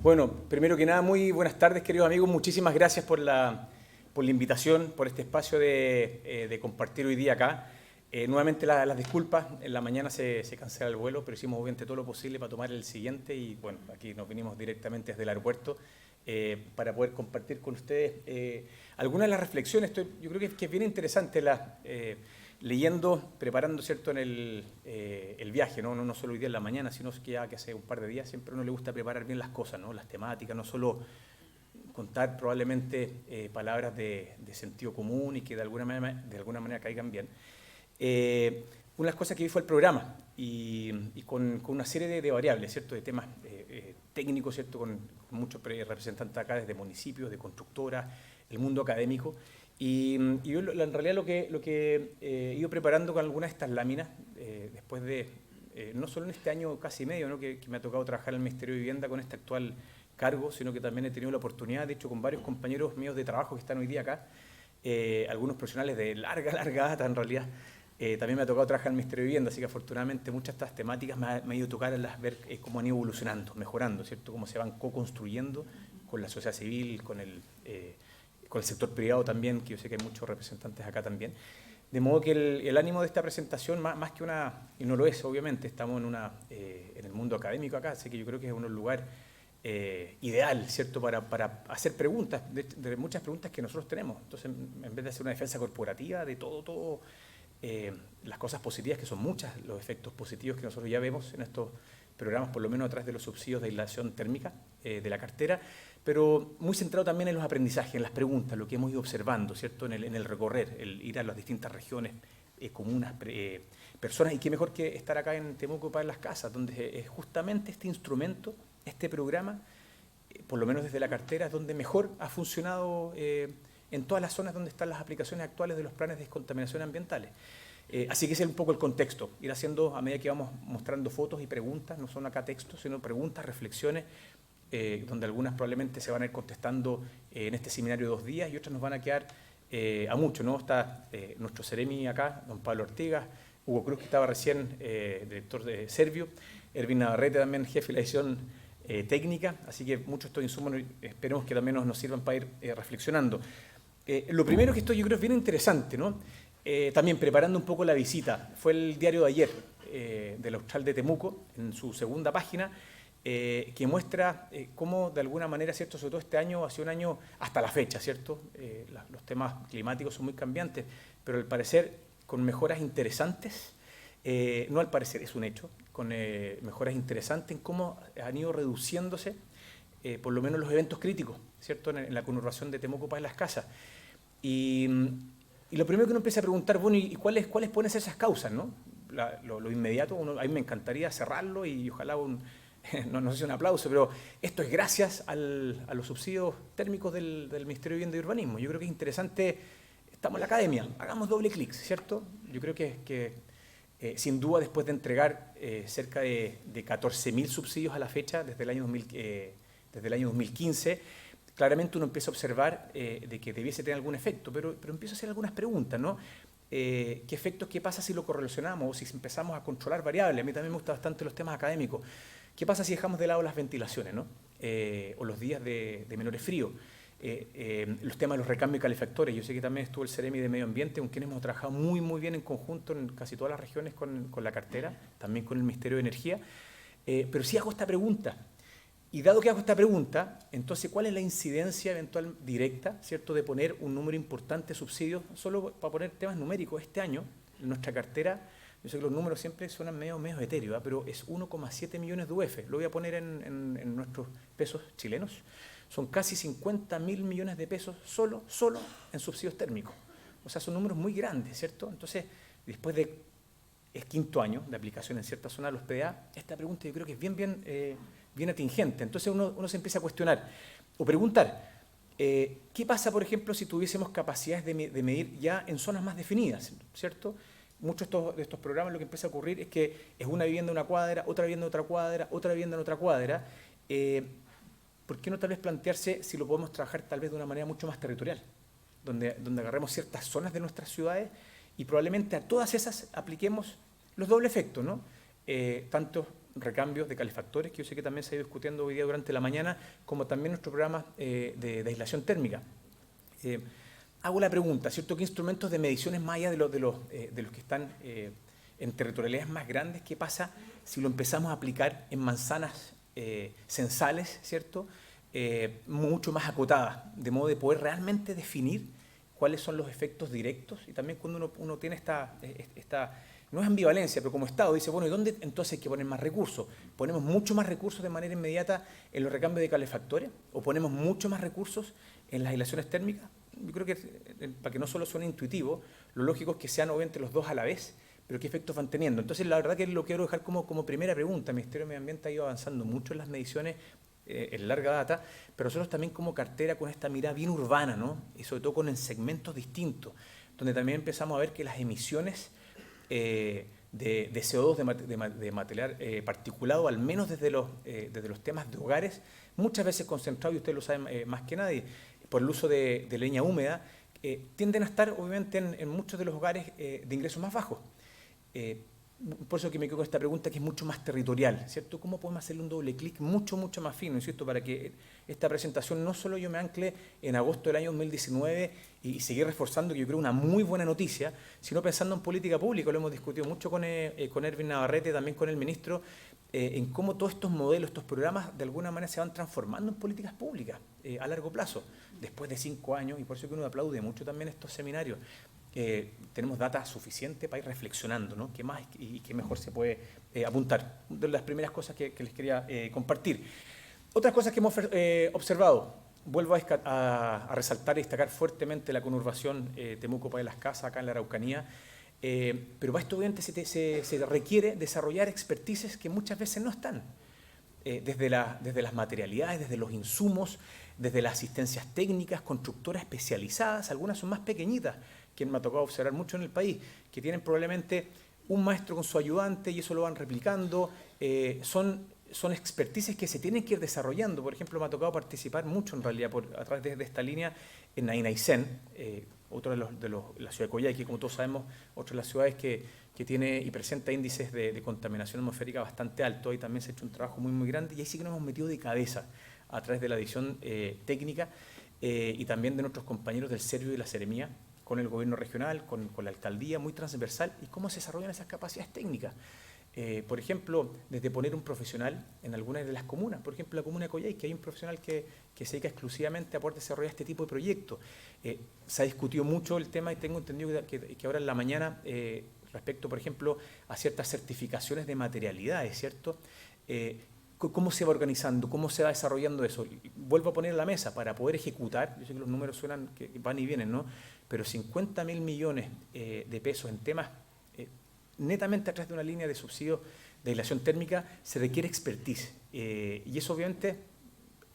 Bueno, primero que nada, muy buenas tardes, queridos amigos. Muchísimas gracias por la invitación, por este espacio de compartir hoy día acá. Nuevamente las disculpas, en la mañana se cancela el vuelo, pero hicimos obviamente todo lo posible para tomar el siguiente y bueno, aquí nos vinimos directamente desde el aeropuerto para poder compartir con ustedes algunas de las reflexiones. Yo creo que es bien interesante leyendo, preparando, ¿cierto?, en el viaje, ¿no? No solo hoy día en la mañana, sino que ya que hace un par de días siempre a uno le gusta preparar bien las cosas, ¿no? Las temáticas, no solo contar probablemente palabras de sentido común y que de alguna manera caigan bien. Una de las cosas que vi fue el programa y con una serie de variables, ¿cierto?, de temas técnicos, ¿cierto?, con muchos representantes acá desde municipios, de constructoras, el mundo académico. Y yo en realidad lo que he ido preparando con algunas de estas láminas, después de, no solo en este año casi medio, ¿no?, que me ha tocado trabajar en el Ministerio de Vivienda con este actual cargo, sino que también he tenido la oportunidad, de hecho, con varios compañeros míos de trabajo que están hoy día acá, algunos profesionales de larga data en realidad. También me ha tocado trabajar en el Ministerio de Vivienda, así que afortunadamente muchas de estas temáticas me ha ido a tocar ver cómo han ido evolucionando, mejorando, ¿cierto?, cómo se van co-construyendo con la sociedad civil, con el sector privado también, que yo sé que hay muchos representantes acá también. De modo que el ánimo de esta presentación, más que una, y no lo es obviamente, estamos en el mundo académico acá, así que yo creo que es un lugar ideal, ¿cierto?, para hacer preguntas, de muchas preguntas que nosotros tenemos. Entonces, en vez de hacer una defensa corporativa de todo las cosas positivas, que son muchas, los efectos positivos que nosotros ya vemos en estos programas, por lo menos a través de los subsidios de aislación térmica de la cartera, pero muy centrado también en los aprendizajes, en las preguntas, lo que hemos ido observando, ¿cierto?, en el recorrer, el ir a las distintas regiones, comunas, personas, y qué mejor que estar acá en Temuco para las casas, donde es justamente este instrumento, este programa, por lo menos desde la cartera, es donde mejor ha funcionado en todas las zonas donde están las aplicaciones actuales de los planes de descontaminación ambientales. Así que ese es un poco el contexto, ir haciendo a medida que vamos mostrando fotos y preguntas, no son acá textos, sino preguntas, reflexiones, donde algunas probablemente se van a ir contestando en este seminario de 2 días y otras nos van a quedar a mucho, ¿no? Está nuestro Ceremi acá, don Pablo Ortigas, Hugo Cruz, que estaba recién director de Servio, Ervin Navarrete también, jefe de la edición técnica, así que muchos de estos insumos esperemos que también nos sirvan para ir reflexionando. Lo primero que esto yo creo es bien interesante, ¿no? También preparando un poco la visita, fue el diario de ayer del Austral de Temuco, en su segunda página, que muestra cómo de alguna manera, ¿cierto?, sobre todo este año ha sido un año hasta la fecha, ¿cierto? Los temas climáticos son muy cambiantes, pero al parecer con mejoras interesantes, no al parecer, es un hecho, con mejoras interesantes en cómo han ido reduciéndose por lo menos los eventos críticos, ¿cierto?, en la conurbación de Temuco para las casas. Y lo primero que uno empieza a preguntar, bueno, ¿y cuáles pueden ser esas causas, no? Lo inmediato, a mí me encantaría cerrarlo y ojalá no sé si un aplauso, pero esto es gracias a los subsidios térmicos del Ministerio de Vivienda y Urbanismo. Yo creo que es interesante, estamos en la academia, hagamos doble clic, ¿cierto? Yo creo que sin duda, después de entregar cerca de 14.000 subsidios a la fecha, desde el año 2015, claramente uno empieza a observar de que debiese tener algún efecto, pero empiezo a hacer algunas preguntas, ¿no? ¿Qué efectos, qué pasa si lo correlacionamos o si empezamos a controlar variables? A mí también me gustan bastante los temas académicos. ¿Qué pasa si dejamos de lado las ventilaciones, ¿no? O los días de menores fríos? Los temas de los recambios y calefactores. Yo sé que también estuvo el Ceremi de Medio Ambiente, con quienes hemos trabajado muy bien en conjunto en casi todas las regiones con la cartera, también con el Ministerio de Energía. Pero sí hago esta pregunta. Y dado que hago esta pregunta, entonces, ¿cuál es la incidencia eventual directa, ¿cierto?, de poner un número importante de subsidios, solo para poner temas numéricos? Este año, en nuestra cartera, yo sé que los números siempre suenan medio etéreos, pero es 1,7 millones de UF. Lo voy a poner en nuestros pesos chilenos. Son casi 50.000 millones de pesos solo en subsidios térmicos. O sea, son números muy grandes, ¿cierto? Entonces, después de es 5.º año de aplicación en ciertas zonas de los PDA, esta pregunta yo creo que es bien atingente. Entonces uno se empieza a cuestionar o preguntar, ¿qué pasa, por ejemplo, si tuviésemos capacidades de medir ya en zonas más definidas, ¿cierto? Muchos de estos programas lo que empieza a ocurrir es que es una vivienda en una cuadra, otra vivienda en otra cuadra, otra vivienda en otra cuadra. ¿Por qué no tal vez plantearse si lo podemos trabajar tal vez de una manera mucho más territorial? Donde agarremos ciertas zonas de nuestras ciudades y probablemente a todas esas apliquemos los doble efectos, ¿no? Tanto recambios de calefactores, que yo sé que también se ha ido discutiendo hoy día durante la mañana, como también nuestro programa de aislación térmica. Hago la pregunta, ¿cierto? ¿Qué instrumentos de mediciones más allá de los que están en territorialidades más grandes? ¿Qué pasa si lo empezamos a aplicar en manzanas censales, ¿cierto? Mucho más acotadas, de modo de poder realmente definir cuáles son los efectos directos? Y también cuando uno tiene esta, no es ambivalencia, pero como Estado dice, bueno, ¿y dónde entonces hay que poner más recursos? ¿Ponemos mucho más recursos de manera inmediata en los recambios de calefactores? ¿O ponemos mucho más recursos en las aislaciones térmicas? Yo creo que, para que no solo suene intuitivo, lo lógico es que sean obviamente los dos a la vez, pero qué efectos van teniendo. Entonces, la verdad que lo quiero dejar como primera pregunta. El Ministerio de Medio Ambiente ha ido avanzando mucho en las mediciones en larga data, pero nosotros también como cartera con esta mirada bien urbana, ¿no? Y sobre todo con segmentos distintos, donde también empezamos a ver que las emisiones de CO2 de material particulado, al menos desde los temas de hogares, muchas veces concentrados, y ustedes lo saben más que nadie, por el uso de leña húmeda, tienden a estar obviamente en muchos de los hogares de ingresos más bajos. Por eso que me quedo con esta pregunta, que es mucho más territorial, ¿cierto? ¿Cómo podemos hacerle un doble clic mucho más fino, insisto, para que esta presentación no solo yo me ancle en agosto del año 2019 y seguir reforzando, que yo creo una muy buena noticia, sino pensando en política pública? Lo hemos discutido mucho con Erwin Navarrete, también con el ministro, en cómo todos estos modelos, estos programas, de alguna manera se van transformando en políticas públicas a largo plazo, después de 5 años, y por eso que uno aplaude mucho también estos seminarios. Tenemos data suficiente para ir reflexionando, ¿no? ¿Qué más y qué mejor se puede apuntar? De las primeras cosas que les quería compartir. Otras cosas que hemos observado, vuelvo a resaltar y destacar fuertemente la conurbación Temuco Pay Las Casas, acá en la Araucanía, pero para esto obviamente se requiere desarrollar expertices que muchas veces no están. Desde las materialidades, desde los insumos, desde las asistencias técnicas, constructoras especializadas, algunas son más pequeñitas, que me ha tocado observar mucho en el país, que tienen probablemente un maestro con su ayudante y eso lo van replicando. Son expertices que se tienen que ir desarrollando. Por ejemplo, me ha tocado participar mucho en realidad a través de esta línea en Aysén, otro de la ciudad de Coyhaique, como todos sabemos, otra de las ciudades que tiene y presenta índices de contaminación atmosférica bastante altos, y también se ha hecho un trabajo muy grande, y ahí sí que nos hemos metido de cabeza a través de la edición técnica y también de nuestros compañeros del Servio y de la Seremía, con el gobierno regional, con la alcaldía, muy transversal, y cómo se desarrollan esas capacidades técnicas. Por ejemplo, desde poner un profesional en algunas de las comunas, por ejemplo, la comuna de Coyhaique, que hay un profesional que se dedica exclusivamente a poder desarrollar este tipo de proyectos. Se ha discutido mucho el tema, y tengo entendido que ahora en la mañana, respecto, por ejemplo, a ciertas certificaciones de materialidades, ¿cierto? ¿Cómo se va organizando? ¿Cómo se va desarrollando eso? Y vuelvo a poner en la mesa para poder ejecutar. Yo sé que los números suenan que van y vienen, ¿no? Pero 50.000 millones de pesos en temas netamente a través de una línea de subsidio de aislación térmica se requiere expertise. Y eso obviamente,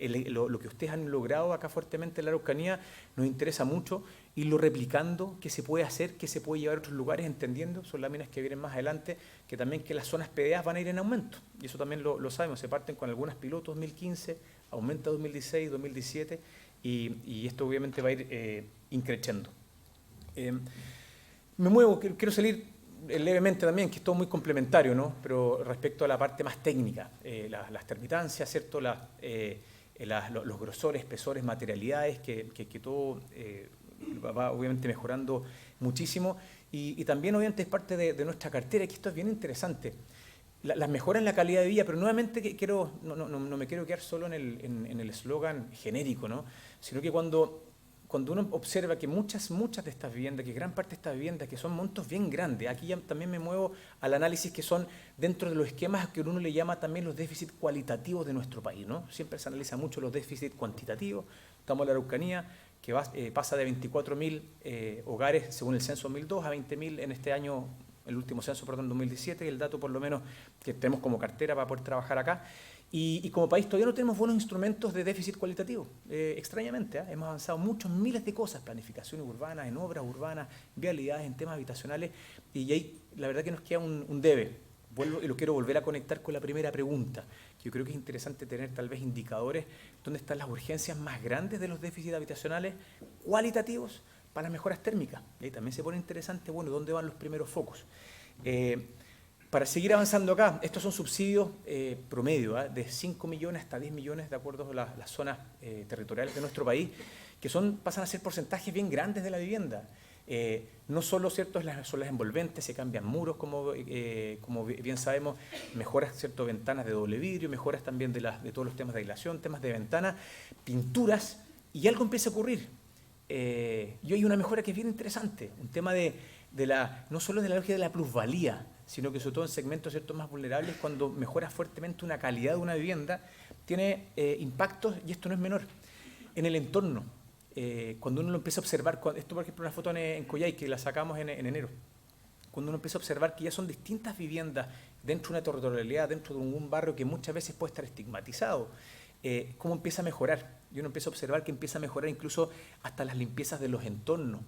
lo que ustedes han logrado acá fuertemente en la Araucanía, nos interesa mucho irlo replicando, qué se puede hacer, qué se puede llevar a otros lugares, entendiendo, son láminas que vienen más adelante, que también que las zonas PDA van a ir en aumento. Y eso también lo sabemos, se parten con algunas pilotos 2015, aumenta 2016, 2017, y esto obviamente va a ir increciendo. Me muevo, quiero salir levemente también, que es todo muy complementario, ¿no? Pero respecto a la parte más técnica, las termitancias, ¿cierto? Los grosores, espesores, materialidades, que todo va obviamente mejorando muchísimo, y también obviamente es parte de nuestra cartera, que esto es bien interesante. Las mejoras en la calidad de vida, pero nuevamente no me quiero quedar solo en el eslogan genérico, ¿no? Sino que cuando uno observa que muchas de estas viviendas, que gran parte de estas viviendas, que son montos bien grandes, aquí ya también me muevo al análisis que son dentro de los esquemas que uno le llama también los déficits cualitativos de nuestro país, ¿no? Siempre se analiza mucho los déficits cuantitativos. Estamos en la Araucanía, que pasa de 24.000 hogares según el censo 2002 a 20.000 en este año, el último censo, perdón, 2017, y el dato por lo menos que tenemos como cartera para poder trabajar acá. Y como país todavía no tenemos buenos instrumentos de déficit cualitativo, extrañamente. Hemos avanzado muchos, miles de cosas, planificación urbana, en obras urbanas, vialidades, en temas habitacionales, y ahí la verdad que nos queda un debe. Vuelvo y lo quiero volver a conectar con la primera pregunta, que yo creo que es interesante tener tal vez indicadores donde están las urgencias más grandes de los déficits habitacionales cualitativos para las mejoras térmicas. Y ahí también se pone interesante, bueno, ¿dónde van los primeros focos? Para seguir avanzando acá, estos son subsidios promedio, de 5 millones hasta 10 millones, de acuerdo a las zonas territoriales de nuestro país, que pasan a ser porcentajes bien grandes de la vivienda. No solo, ¿cierto?, son las envolventes, se cambian muros, como bien sabemos, mejoras, ¿cierto?, ventanas de doble vidrio, mejoras también de todos los temas de aislación, temas de ventana, pinturas, y algo empieza a ocurrir. Y hay una mejora que es bien interesante, un tema no solo de la lógica de la plusvalía, sino que sobre todo en segmentos, ¿cierto?, más vulnerables, cuando mejora fuertemente una calidad de una vivienda, tiene impactos, y esto no es menor, en el entorno. Cuando uno lo empieza a observar, esto por ejemplo una foto en Coyhaique, que la sacamos en enero, cuando uno empieza a observar que ya son distintas viviendas dentro de una territorialidad, dentro de un barrio que muchas veces puede estar estigmatizado, cómo empieza a mejorar, y uno empieza a observar que empieza a mejorar incluso hasta las limpiezas de los entornos.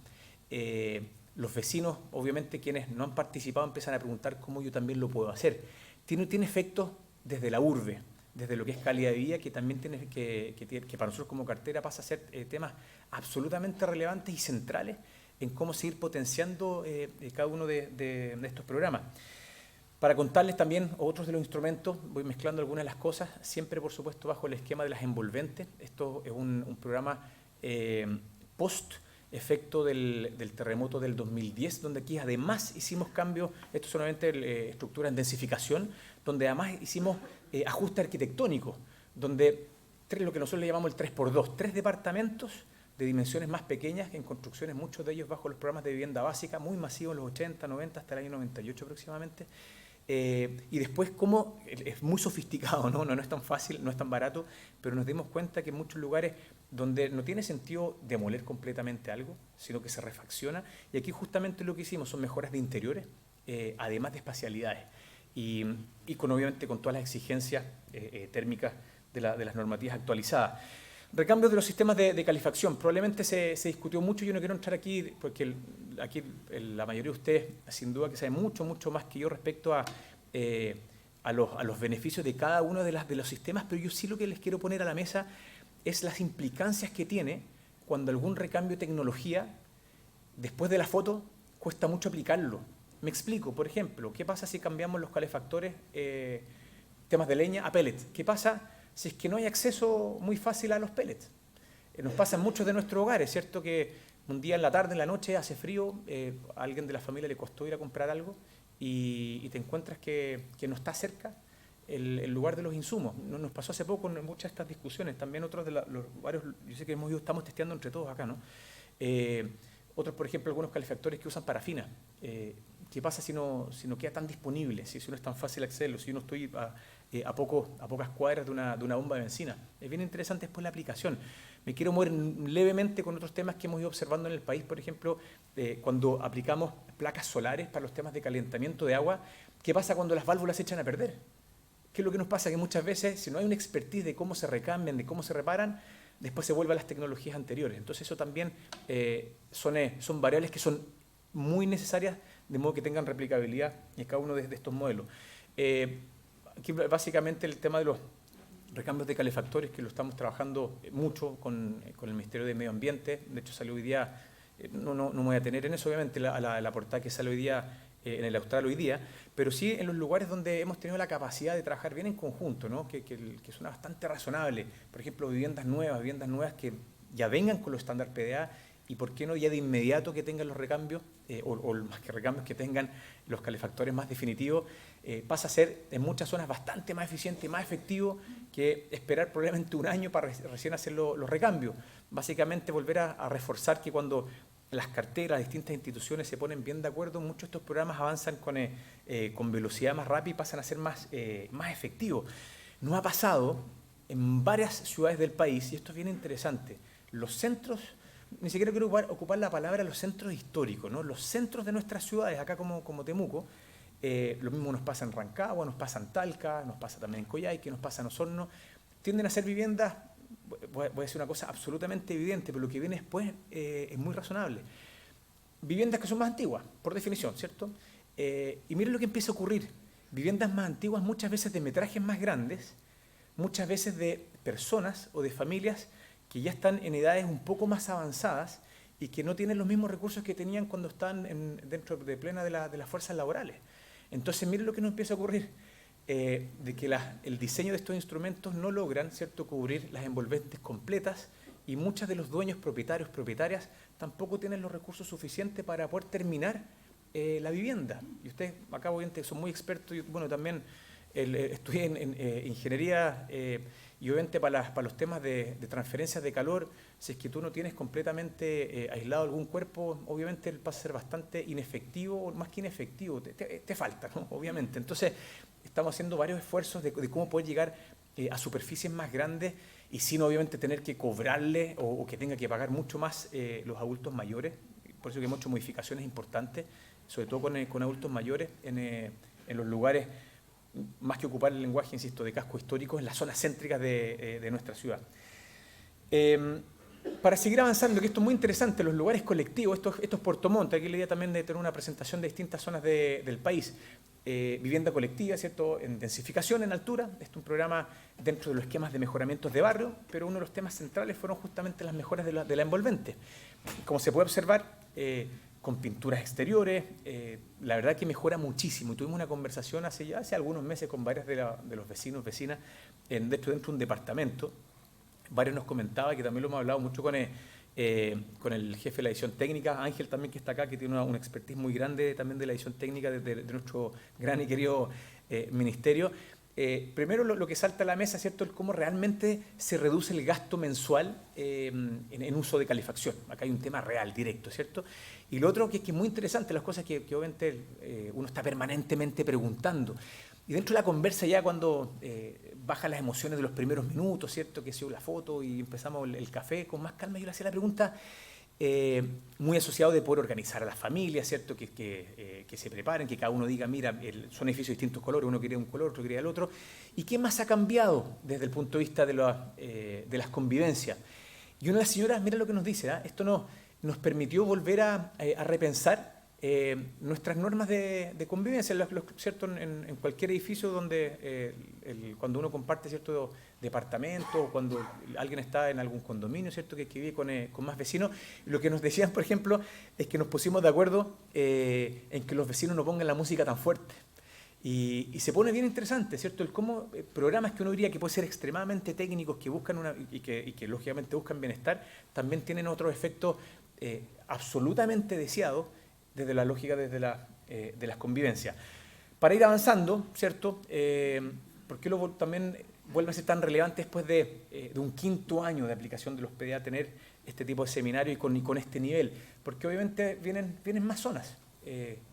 Los vecinos, obviamente quienes no han participado, empiezan a preguntar cómo yo también lo puedo hacer. Tiene efectos desde la urbe, desde lo que es calidad de vida, que también que para nosotros como cartera pasa a ser temas absolutamente relevantes y centrales en cómo seguir potenciando cada uno de estos programas. Para contarles también otros de los instrumentos, voy mezclando algunas de las cosas, siempre por supuesto bajo el esquema de las envolventes. Esto es un programa post-efecto del terremoto del 2010, donde aquí además hicimos cambios, esto solamente estructura en densificación, donde además hicimos ajuste arquitectónico, donde lo que nosotros le llamamos el 3x2, 3 departamentos de dimensiones más pequeñas, en construcciones, muchos de ellos bajo los programas de vivienda básica, muy masivos en los 80, 90, hasta el año 98 aproximadamente. Y después, como es muy sofisticado, ¿no? No es tan fácil, no es tan barato, pero nos dimos cuenta que en muchos lugares donde no tiene sentido demoler completamente algo, sino que se refacciona, y aquí justamente lo que hicimos son mejoras de interiores, además de espacialidades, y obviamente con todas las exigencias térmicas de las normativas actualizadas. Recambios de los sistemas de calefacción. Probablemente se discutió mucho, yo no quiero entrar aquí, porque aquí la mayoría de ustedes, sin duda, que saben mucho más que yo respecto a los beneficios de cada uno de los sistemas, pero yo sí lo que les quiero poner a la mesa es las implicancias que tiene cuando algún recambio de tecnología, después de la foto, cuesta mucho aplicarlo. Me explico, por ejemplo, ¿qué pasa si cambiamos los calefactores, temas de leña, a pellets? ¿Qué pasa si es que no hay acceso muy fácil a los pellets? Nos pasa en muchos de nuestros hogares, ¿cierto? Que un día en la tarde, en la noche, hace frío, a alguien de la familia le costó ir a comprar algo y te encuentras que no está cerca el lugar de los insumos. Nos pasó hace poco en muchas de estas discusiones, también otros de los varios, yo sé que estamos testeando entre todos acá, ¿no? Otros, por ejemplo, algunos calefactores que usan parafina. ¿Qué pasa si no queda tan disponible, si no es tan fácil accederlo, si yo no estoy a pocas cuadras de una bomba de benzina? Es bien interesante después la aplicación. Me quiero mover levemente con otros temas que hemos ido observando en el país, por ejemplo, cuando aplicamos placas solares para los temas de calentamiento de agua. ¿Qué pasa cuando las válvulas se echan a perder? ¿Qué es lo que nos pasa? Que muchas veces, si no hay una expertise de cómo se recambian, de cómo se reparan, después se vuelve a las tecnologías anteriores. Entonces eso también son variables que son muy necesarias, de modo que tengan replicabilidad en cada uno de estos modelos. Aquí básicamente el tema de los recambios de calefactores, que lo estamos trabajando mucho con el Ministerio de Medio Ambiente. De hecho salió hoy día, no me voy a tener en eso obviamente la portada que sale hoy día en el Austral hoy día, pero sí en los lugares donde hemos tenido la capacidad de trabajar bien en conjunto, ¿no? que suena bastante razonable. Por ejemplo, viviendas nuevas que ya vengan con los estándar PDA, y por qué no ya de inmediato que tengan los recambios, o más que recambios, que tengan los calefactores más definitivos. Pasa a ser en muchas zonas bastante más eficiente y más efectivo que esperar probablemente un año para recién hacer los recambios. Básicamente volver a reforzar que cuando las carteras, las distintas instituciones se ponen bien de acuerdo, muchos de estos programas avanzan con velocidad más rápida y pasan a ser más efectivos. Nos ha pasado en varias ciudades del país, y esto es bien interesante, los centros, ni siquiera quiero ocupar la palabra los centros históricos, ¿no? Los centros de nuestras ciudades, acá como Temuco, lo mismo nos pasa en Rancagua, nos pasa en Talca, nos pasa también en Coyhaique, nos pasa en Osorno, tienden a ser viviendas, voy a decir una cosa absolutamente evidente, pero lo que viene después es muy razonable. Viviendas que son más antiguas, por definición, ¿cierto? Y miren lo que empieza a ocurrir. Viviendas más antiguas, muchas veces de metrajes más grandes, muchas veces de personas o de familias que ya están en edades un poco más avanzadas y que no tienen los mismos recursos que tenían cuando están dentro de plena de las fuerzas laborales. Entonces, miren lo que nos empieza a ocurrir, de que el diseño de estos instrumentos no logran, ¿cierto?, cubrir las envolventes completas, y muchos de los dueños, propietarios, propietarias, tampoco tienen los recursos suficientes para poder terminar la vivienda. Y ustedes, acá obviamente, son muy expertos, y bueno, también estudié en ingeniería, y obviamente para los temas de transferencias de calor, si es que tú no tienes completamente aislado algún cuerpo, obviamente él pasa a ser bastante inefectivo, más que inefectivo, te falta, ¿no? Obviamente. Entonces, estamos haciendo varios esfuerzos de cómo poder llegar a superficies más grandes y sin obviamente tener que cobrarle o que tenga que pagar mucho más los adultos mayores. Por eso que hemos hecho modificaciones importantes, sobre todo con adultos mayores en los lugares, más que ocupar el lenguaje, insisto, de casco histórico, en las zonas céntricas de nuestra ciudad. Para seguir avanzando, que esto es muy interesante, los lugares colectivos, esto es Puerto Montt, aquí la idea también de tener una presentación de distintas zonas del país. Vivienda colectiva, ¿cierto?, en densificación en altura. Este es un programa dentro de los esquemas de mejoramientos de barrio, pero uno de los temas centrales fueron justamente las mejoras de la envolvente. Como se puede observar, con pinturas exteriores, la verdad que mejora muchísimo. Y tuvimos una conversación hace algunos meses con varios de los vecinos, vecinas, dentro de un departamento. Varios nos comentaba, que también lo hemos hablado mucho con el jefe de la edición técnica, Ángel también, que está acá, que tiene una expertise muy grande también de la edición técnica de nuestro gran y querido ministerio. Primero lo que salta a la mesa, ¿cierto?, es cómo realmente se reduce el gasto mensual en uso de calefacción. Acá hay un tema real, directo, ¿cierto? Y lo otro que es muy interesante, las cosas que obviamente uno está permanentemente preguntando. Y dentro de la conversa, ya cuando bajan las emociones de los primeros minutos, ¿cierto?, que se la foto y empezamos el café con más calma, yo le hacía la pregunta, muy asociado de poder organizar a las familias, ¿cierto?, que se preparen, que cada uno diga, mira, son edificios de distintos colores, uno quiere un color, otro quiere el otro. ¿Y qué más ha cambiado desde el punto de vista de las convivencias? Y una de las señoras, mira lo que nos dice, esto nos permitió volver a repensar nuestras normas de convivencia, ¿cierto?, en cualquier edificio donde cuando uno comparte, ¿cierto?, departamento, o cuando alguien está en algún condominio, ¿cierto?, que vive con más vecinos. Lo que nos decían, por ejemplo, es que nos pusimos de acuerdo en que los vecinos no pongan la música tan fuerte. Y se pone bien interesante, ¿cierto?, el cómo programas que uno diría que pueden ser extremadamente técnicos, que buscan y que lógicamente buscan bienestar, también tienen otros efectos absolutamente deseados desde la lógica de las convivencias. Para ir avanzando, ¿cierto?, ¿por qué también vuelve a ser tan relevante después de un quinto año de aplicación de los PDA tener este tipo de seminario y con este nivel? Porque obviamente vienen más zonas.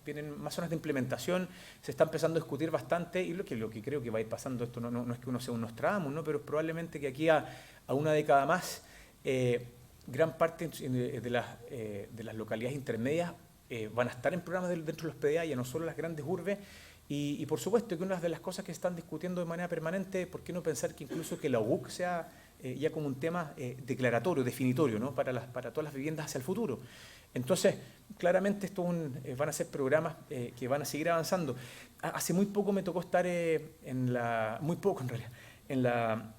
Vienen más zonas de implementación, se está empezando a discutir bastante, y lo que creo que va a ir pasando, esto no es que uno sea un Nostradamus, ¿no?, pero probablemente que aquí a una década más, gran parte de las localidades intermedias van a estar en programas dentro de los PDA, ya no solo las grandes urbes, y por supuesto que una de las cosas que se están discutiendo de manera permanente, ¿por qué no pensar que incluso que la UC sea ya como un tema declaratorio, definitorio, ¿no?, para todas las viviendas hacia el futuro? Entonces, claramente esto van a ser programas que van a seguir avanzando. Hace muy poco me tocó estar muy poco en realidad,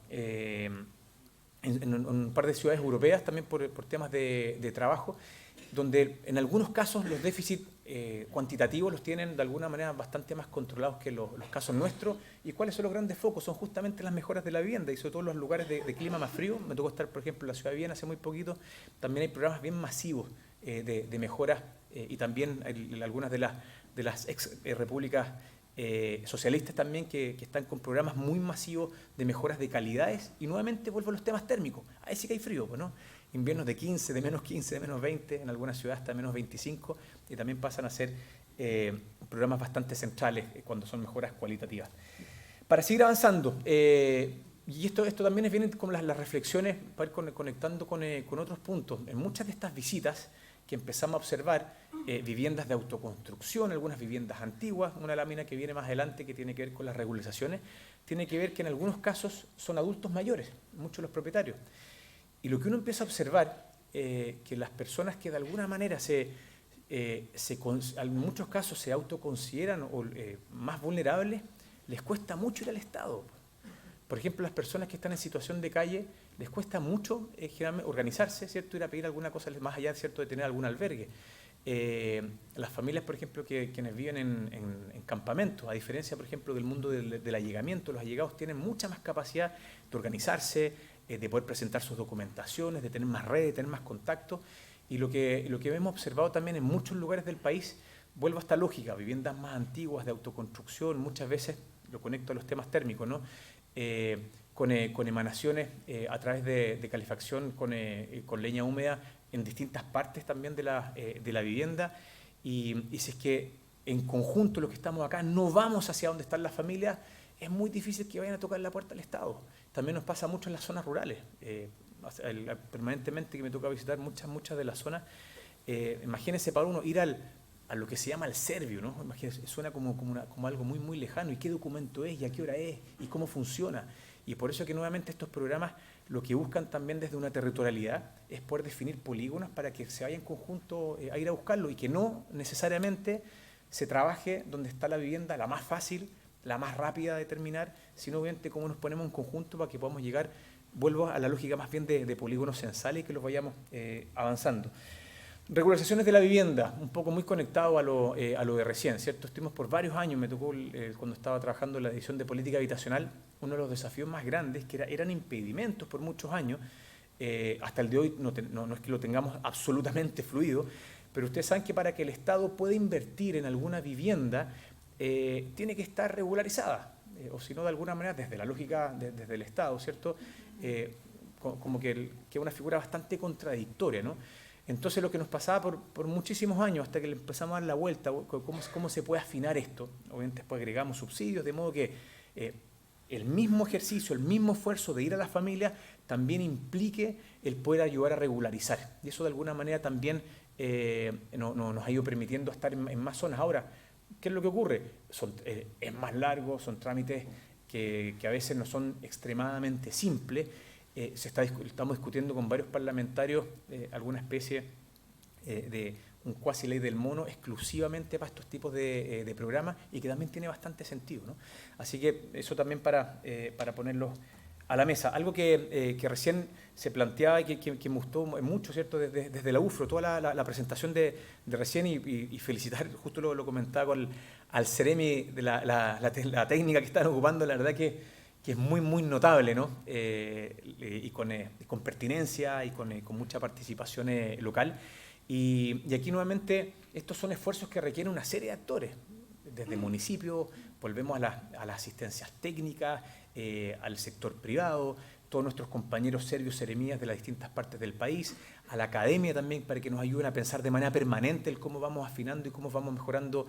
en un par de ciudades europeas, también por temas de trabajo, donde en algunos casos los déficits cuantitativos los tienen de alguna manera bastante más controlados que los casos nuestros. ¿Y cuáles son los grandes focos? Son justamente las mejoras de la vivienda, y sobre todo en los lugares de clima más frío. Me tocó estar, por ejemplo, en la ciudad de Viena hace muy poquito. También hay programas bien masivos de mejoras, y también algunas de las ex repúblicas socialistas también que están con programas muy masivos de mejoras de calidades. Y nuevamente vuelvo a los temas térmicos. Ahí sí que hay frío, ¿no? Inviernos de 15, de menos 15, de menos 20, en algunas ciudades hasta menos 25, y también pasan a ser programas bastante centrales cuando son mejoras cualitativas. Para seguir avanzando, y esto también viene con las reflexiones para ir conectando con otros puntos. En muchas de estas visitas que empezamos a observar, viviendas de autoconstrucción, algunas viviendas antiguas, una lámina que viene más adelante que tiene que ver con las regularizaciones, tiene que ver que en algunos casos son adultos mayores, muchos de los propietarios. Y lo que uno empieza a observar, que las personas que de alguna manera en muchos casos se autoconsideran más vulnerables, les cuesta mucho ir al Estado. Por ejemplo, las personas que están en situación de calle, les cuesta mucho generalmente organizarse, ¿cierto?, ir a pedir alguna cosa más allá, ¿cierto?, de tener algún albergue. las familias, por ejemplo, quienes viven en campamentos, a diferencia, por ejemplo, del mundo del allegamiento, los allegados tienen mucha más capacidad de organizarse, de poder presentar sus documentaciones, de tener más redes, de tener más contactos. Y lo que hemos observado también en muchos lugares del país, vuelvo a esta lógica, viviendas más antiguas de autoconstrucción, muchas veces lo conecto a los temas térmicos, ¿no? Con emanaciones a través de calefacción con leña húmeda en distintas partes también de la vivienda. Y si es que en conjunto los que estamos acá no vamos hacia donde están las familias, es muy difícil que vayan a tocar la puerta del Estado. También nos pasa mucho en las zonas rurales. Permanentemente que me toca visitar muchas de las zonas, imagínense para uno ir a lo que se llama el Servio, ¿no? Imagínense, suena como algo muy, muy lejano. ¿Y qué documento es? ¿Y a qué hora es? ¿Y cómo funciona? Y por eso que nuevamente estos programas lo que buscan también desde una territorialidad es poder definir polígonos para que se vaya en conjunto a ir a buscarlo y que no necesariamente se trabaje donde está la vivienda la más fácil, la más rápida de terminar, sino obviamente cómo nos ponemos en conjunto para que podamos llegar, vuelvo a la lógica más bien de polígonos censales y que los vayamos avanzando. Regularizaciones de la vivienda, un poco muy conectado a lo de recién, ¿cierto? Estuvimos por varios años, me tocó cuando estaba trabajando en la división de política habitacional, uno de los desafíos más grandes que eran impedimentos por muchos años, hasta el de hoy no es que lo tengamos absolutamente fluido, pero ustedes saben que para que el Estado pueda invertir en alguna vivienda, tiene que estar regularizada, o si no de alguna manera desde la lógica desde el Estado, ¿cierto? Como que es una figura bastante contradictoria, ¿no? Entonces lo que nos pasaba por muchísimos años, hasta que le empezamos a dar la vuelta, cómo se puede afinar esto. Obviamente después agregamos subsidios, de modo que el mismo ejercicio, el mismo esfuerzo de ir a las familias también implique el poder ayudar a regularizar. Y eso de alguna manera también nos ha ido permitiendo estar en más zonas. Ahora, ¿qué es lo que ocurre? Es más largo, son trámites que a veces no son extremadamente simples. Estamos discutiendo con varios parlamentarios alguna especie de un cuasi ley del mono exclusivamente para estos tipos de programas y que también tiene bastante sentido, ¿no? Así que eso también para ponerlo a la mesa. Algo que recién se planteaba y que me gustó mucho, ¿cierto? Desde la UFRO, toda la presentación de recién y felicitar, justo lo comentaba al Ceremi de la técnica que están ocupando, la verdad que es muy, muy notable, ¿no? Y con pertinencia y con mucha participación local. Y aquí nuevamente estos son esfuerzos que requieren una serie de actores, desde municipios, volvemos a las asistencias técnicas, al sector privado, todos nuestros compañeros serbios, seremías de las distintas partes del país, a la academia también para que nos ayuden a pensar de manera permanente el cómo vamos afinando y cómo vamos mejorando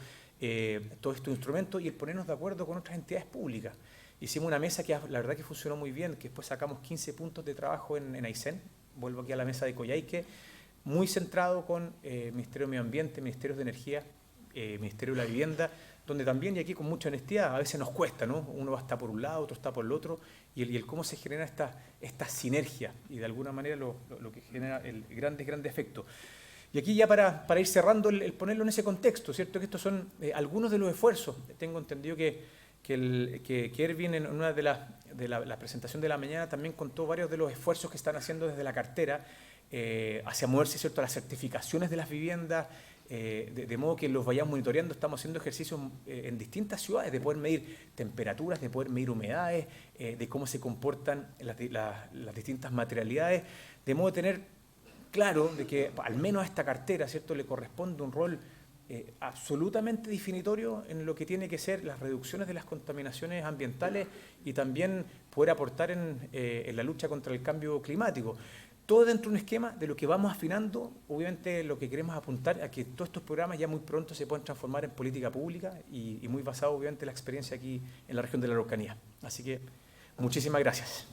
todos estos instrumentos y el ponernos de acuerdo con otras entidades públicas. Hicimos una mesa que la verdad que funcionó muy bien, que después sacamos 15 puntos de trabajo en Aysén, vuelvo aquí a la mesa de Coyhaique, muy centrado con Ministerio de Medio Ambiente, Ministerios de Energía, Ministerio de la Vivienda, donde también, y aquí con mucha honestidad, a veces nos cuesta, ¿no? Uno está por un lado, otro está por el otro, y el cómo se genera esta sinergia, y de alguna manera lo que genera el grande efecto. Y aquí ya para ir cerrando, el ponerlo en ese contexto, ¿cierto? Que estos son algunos de los esfuerzos. Tengo entendido que Erwin en una de la presentación de la mañana también contó varios de los esfuerzos que están haciendo desde la cartera hacia moverse, ¿cierto?, a las certificaciones de las viviendas, de modo que los vayamos monitoreando. Estamos haciendo ejercicios en distintas ciudades de poder medir temperaturas, de poder medir humedades, de cómo se comportan las distintas materialidades, de modo de tener claro de que al menos a esta cartera, ¿cierto?, le corresponde un rol absolutamente definitorio en lo que tiene que ser las reducciones de las contaminaciones ambientales y también poder aportar en la lucha contra el cambio climático. Todo dentro de un esquema de lo que vamos afinando, obviamente lo que queremos apuntar a que todos estos programas ya muy pronto se puedan transformar en política pública y muy basado obviamente en la experiencia aquí en la región de la Araucanía. Así que muchísimas gracias.